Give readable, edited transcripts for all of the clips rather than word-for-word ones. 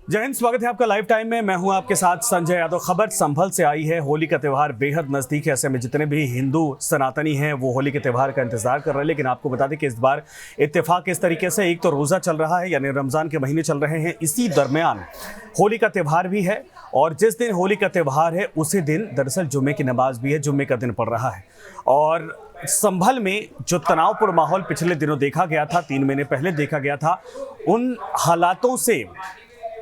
जय हिंद, स्वागत है आपका लाइव टाइम में। मैं हूं आपके साथ संजय यादव। खबर संभल से आई है। होली का त्यौहार बेहद नजदीक है। ऐसे में जितने भी हिंदू सनातनी हैं वो होली के त्यौहार का इंतजार कर रहे हैं। लेकिन आपको बता दें कि इस बार इत्तेफाक इस तरीके से, एक तो रोजा चल रहा है यानी रमजान के महीने चल रहे हैं, इसी दरमियान होली का त्यौहार भी है। और जिस दिन होली का त्यौहार है उसी दिन दरअसल जुम्मे की नमाज भी है, जुम्मे का दिन पड़ रहा है। और संभल में जो तनावपूर्ण माहौल पिछले दिनों देखा गया था, 3 महीने पहले देखा गया था, उन हालातों से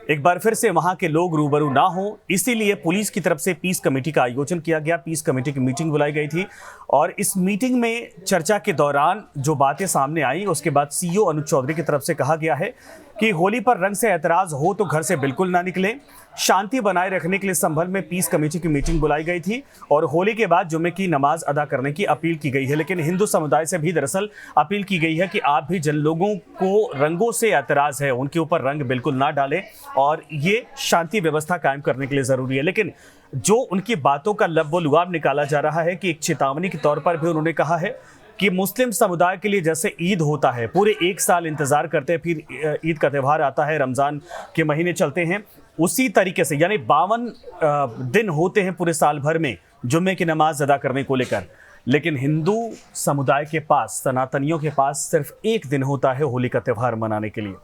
एक बार फिर से वहां के लोग रूबरू ना हो, इसीलिए पुलिस की तरफ से पीस कमेटी का आयोजन किया गया। पीस कमेटी की मीटिंग बुलाई गई थी और इस मीटिंग में चर्चा के दौरान जो बातें सामने आई, उसके बाद सीईओ अनुज चौधरी की तरफ से कहा गया है कि होली पर रंग से ऐतराज हो तो घर से बिल्कुल ना निकले। शांति बनाए रखने के लिए संभल में पीस कमेटी की मीटिंग बुलाई गई थी और होली के बाद जुम्मे की नमाज अदा करने की अपील की गई है। लेकिन हिंदू समुदाय से भी दरअसल अपील की गई है कि आप भी जिन लोगों को रंगों से ऐतराज है उनके ऊपर रंग बिल्कुल ना डालें और ये शांति व्यवस्था कायम करने के लिए जरूरी है। लेकिन जो उनकी बातों का लबो-लुआब निकाला जा रहा है कि एक चेतावनी के तौर पर भी उन्होंने कहा है कि मुस्लिम समुदाय के लिए जैसे ईद होता है, पूरे 1 साल इंतजार करते हैं, फिर ईद का त्यौहार आता है, रमजान के महीने चलते हैं, उसी तरीके से यानी 52 दिन होते हैं पूरे साल भर में जुम्मे की नमाज अदा करने को लेकर। लेकिन हिंदू समुदाय के पास, सनातनियों के पास सिर्फ 1 दिन होता है होली का त्यौहार मनाने के लिए।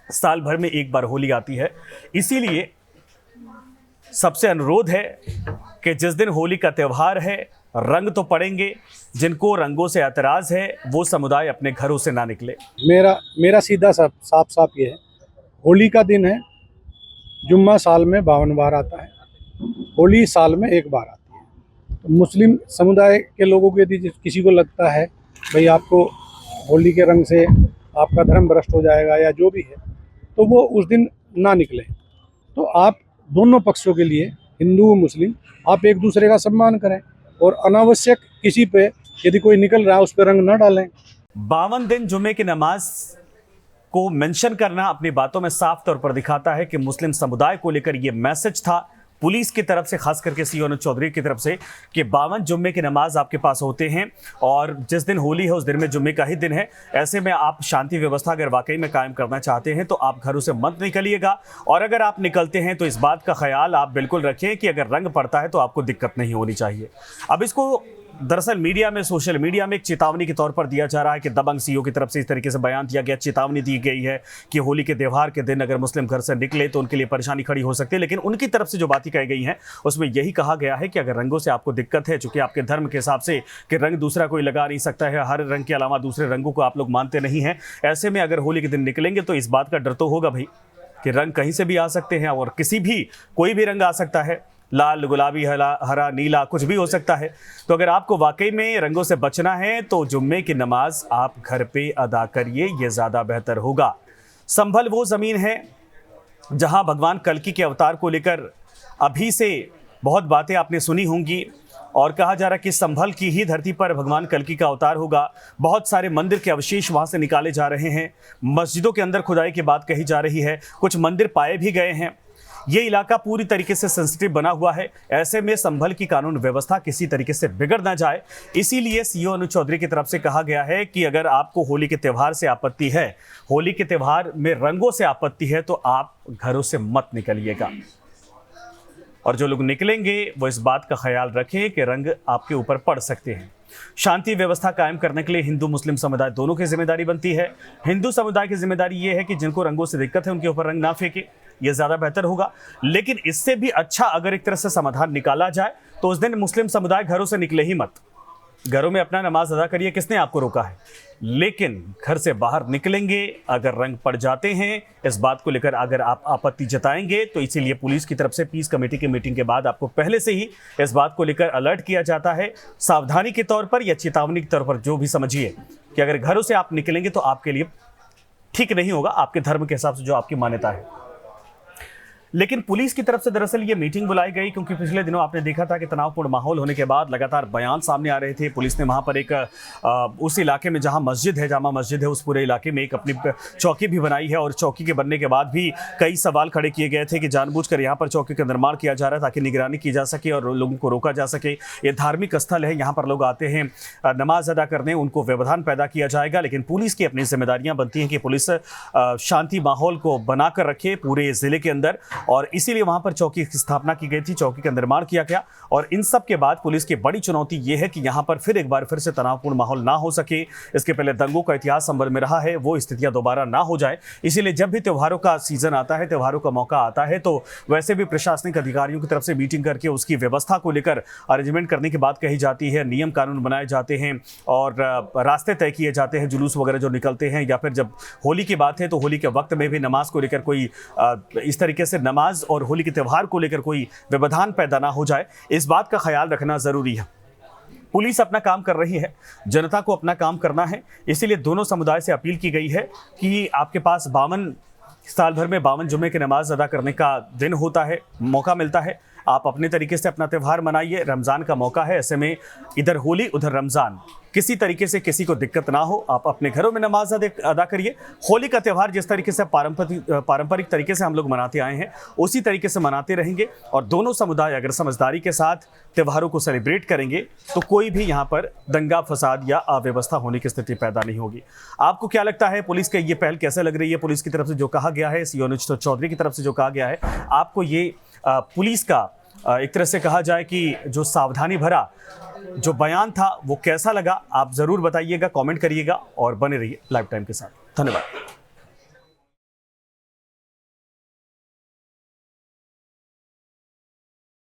साल भर में 1 बार होली आती है। इसीलिए सबसे अनुरोध है कि जिस दिन होली का त्यौहार है रंग तो पड़ेंगे, जिनको रंगों से ऐतराज है वो समुदाय अपने घरों से ना निकले। मेरा सीधा साफ ये है, होली का दिन है, जुम्मा साल में 52 बार आता है, होली साल में 1 बार आती है। तो मुस्लिम समुदाय के लोगों को यदि किसी को लगता है भाई आपको होली के रंग से आपका धर्म भ्रष्ट हो जाएगा या जो भी है, तो वो उस दिन ना निकले। तो आप दोनों पक्षों के लिए, हिंदू मुस्लिम, आप एक दूसरे का सम्मान करें और अनावश्यक किसी पे यदि कोई निकल रहा है उस पर रंग न डालें। 52 दिन जुम्मे की नमाज को मेंशन करना अपनी बातों में साफ तौर पर दिखाता है कि मुस्लिम समुदाय को लेकर यह मैसेज था पुलिस की तरफ से, खास करके सीईओ अनुज चौधरी की तरफ से, कि 52 जुम्मे की नमाज आपके पास होते हैं और जिस दिन होली है उस दिन में जुम्मे का ही दिन है। ऐसे में आप शांति व्यवस्था अगर वाकई में कायम करना चाहते हैं तो आप घरों से मत निकलिएगा। और अगर आप निकलते हैं तो इस बात का ख्याल आप बिल्कुल रखें कि अगर रंग पड़ता है तो आपको दिक्कत नहीं होनी चाहिए। अब इसको दरअसल मीडिया में, सोशल मीडिया में एक चेतावनी के तौर पर दिया जा रहा है कि दबंग सीईओ की तरफ से इस तरीके से बयान दिया गया, चेतावनी दी गई है कि होली के त्यौहार के दिन अगर मुस्लिम घर से निकले तो उनके लिए परेशानी खड़ी हो सकती है। लेकिन उनकी तरफ से जो बातें कही गई हैं उसमें यही कहा गया है कि अगर रंगों से आपको दिक्कत है, चूंकि आपके धर्म के हिसाब से कि रंग दूसरा कोई लगा नहीं सकता है, हर रंग के अलावा दूसरे रंगों को आप लोग मानते नहीं हैं, ऐसे में अगर होली के दिन निकलेंगे तो इस बात का डर तो होगा भाई कि रंग कहीं से भी आ सकते हैं और किसी भी, कोई भी रंग आ सकता है, लाल, गुलाबी, हरा, नीला, कुछ भी हो सकता है। तो अगर आपको वाकई में रंगों से बचना है तो जुम्मे की नमाज आप घर पे अदा करिए, ये ज़्यादा बेहतर होगा। संभल वो ज़मीन है जहां भगवान कल्कि के अवतार को लेकर अभी से बहुत बातें आपने सुनी होंगी और कहा जा रहा है कि संभल की ही धरती पर भगवान कल्कि का अवतार होगा। बहुत सारे मंदिर के अवशेष वहां से निकाले जा रहे हैं, मस्जिदों के अंदर खुदाई की बात कही जा रही है, कुछ मंदिर पाए भी गए हैं। ये इलाका पूरी तरीके से सेंसिटिव बना हुआ है। ऐसे में संभल की कानून व्यवस्था किसी तरीके से बिगड़ ना जाए, इसीलिए सीईओ अनुज चौधरी की तरफ से कहा गया है कि अगर आपको होली के त्यौहार से आपत्ति है, होली के त्यौहार में रंगों से आपत्ति है, तो आप घरों से मत निकलिएगा। और जो लोग निकलेंगे वो इस बात का ख्याल रखें कि रंग आपके ऊपर पड़ सकते हैं। शांति व्यवस्था कायम करने के लिए हिंदू मुस्लिम समुदाय दोनों की जिम्मेदारी बनती है। हिंदू समुदाय की जिम्मेदारी ये है कि जिनको रंगों से दिक्कत है उनके ऊपर रंग ना फेंके, ये ज्यादा बेहतर होगा। लेकिन इससे भी अच्छा अगर एक तरह से समाधान निकाला जाए तो उस दिन मुस्लिम समुदाय घरों से निकले ही मत, घरों में अपना नमाज अदा करिए, किसने आपको रोका है। लेकिन घर से बाहर निकलेंगे अगर रंग पड़ जाते हैं, इस बात को लेकर अगर आप आपत्ति जताएंगे तो इसीलिए पुलिस की तरफ से पीस कमेटी की मीटिंग के बाद आपको पहले से ही इस बात को लेकर अलर्ट किया जाता है, सावधानी के तौर पर या चेतावनी के तौर पर, जो भी समझिए, कि अगर घरों से आप निकलेंगे तो आपके लिए ठीक नहीं होगा, आपके धर्म के हिसाब से जो आपकी मान्यता है। लेकिन पुलिस की तरफ से दरअसल ये मीटिंग बुलाई गई क्योंकि पिछले दिनों आपने देखा था कि तनावपूर्ण माहौल होने के बाद लगातार बयान सामने आ रहे थे। पुलिस ने वहां पर एक उस इलाके में जहां मस्जिद है, जामा मस्जिद है, उस पूरे इलाके में एक अपनी चौकी भी बनाई है और चौकी के बनने के बाद भी कई सवाल खड़े किए गए थे कि जानबूझकर यहाँ पर चौकी का निर्माण किया जा रहा है ताकि निगरानी की जा सके और लोगों को रोका जा सके। ये धार्मिक स्थल है, यहाँ पर लोग आते हैं नमाज अदा करने, उनको व्यवधान पैदा किया जाएगा। लेकिन पुलिस की अपनी जिम्मेदारियां बनती हैं कि पुलिस शांति माहौल को बनाकर रखे पूरे जिले के अंदर, और इसीलिए वहां पर चौकी की स्थापना की गई थी, चौकी का निर्माण किया गया। और इन सब के बाद पुलिस की बड़ी चुनौती यह है कि यहां पर फिर एक बार फिर से तनावपूर्ण माहौल ना हो सके। इसके पहले दंगों का इतिहास संभल में रहा है, वो स्थितियां दोबारा ना हो जाए। इसीलिए जब भी त्योहारों का सीजन आता है, त्योहारों का मौका आता है, तो वैसे भी प्रशासनिक अधिकारियों की तरफ से मीटिंग करके उसकी व्यवस्था को लेकर अरेंजमेंट करने की बात कही जाती है, नियम कानून बनाए जाते हैं और रास्ते तय किए जाते हैं, जुलूस वगैरह जो निकलते हैं। या फिर जब होली की बात है तो होली के वक्त में भी नमाज को लेकर कोई इस तरीके से नमाज और होली के त्यौहार को लेकर कोई व्यवधान पैदा ना हो जाए, इस बात का ख्याल रखना जरूरी है। पुलिस अपना काम कर रही है, जनता को अपना काम करना है। इसीलिए दोनों समुदाय से अपील की गई है कि आपके पास 52 साल भर में 52 जुमे की नमाज अदा करने का दिन होता है, मौका मिलता है। आप अपने तरीके से अपना त्यौहार मनाइए। रमज़ान का मौका है, ऐसे में इधर होली उधर रमज़ान, किसी तरीके से किसी को दिक्कत ना हो। आप अपने घरों में नमाज अदा करिए। होली का त्यौहार जिस तरीके से पारंपरिक तरीके से हम लोग मनाते आए हैं, उसी तरीके से मनाते रहेंगे। और दोनों समुदाय अगर समझदारी के साथ त्योहारों को सेलिब्रेट करेंगे तो कोई भी यहाँ पर दंगा फसाद या अव्यवस्था होने की स्थिति पैदा नहीं होगी। आपको क्या लगता है, पुलिस का ये पहल कैसे लग रही है? पुलिस की तरफ से जो कहा गया है, सीओ अनुज चौधरी की तरफ से जो कहा गया है, आपको ये पुलिस का एक तरह से कहा जाए कि जो सावधानी भरा जो बयान था वो कैसा लगा? आप ज़रूर बताइएगा, कमेंट करिएगा और बने रहिए लाइव टाइम के साथ। धन्यवाद।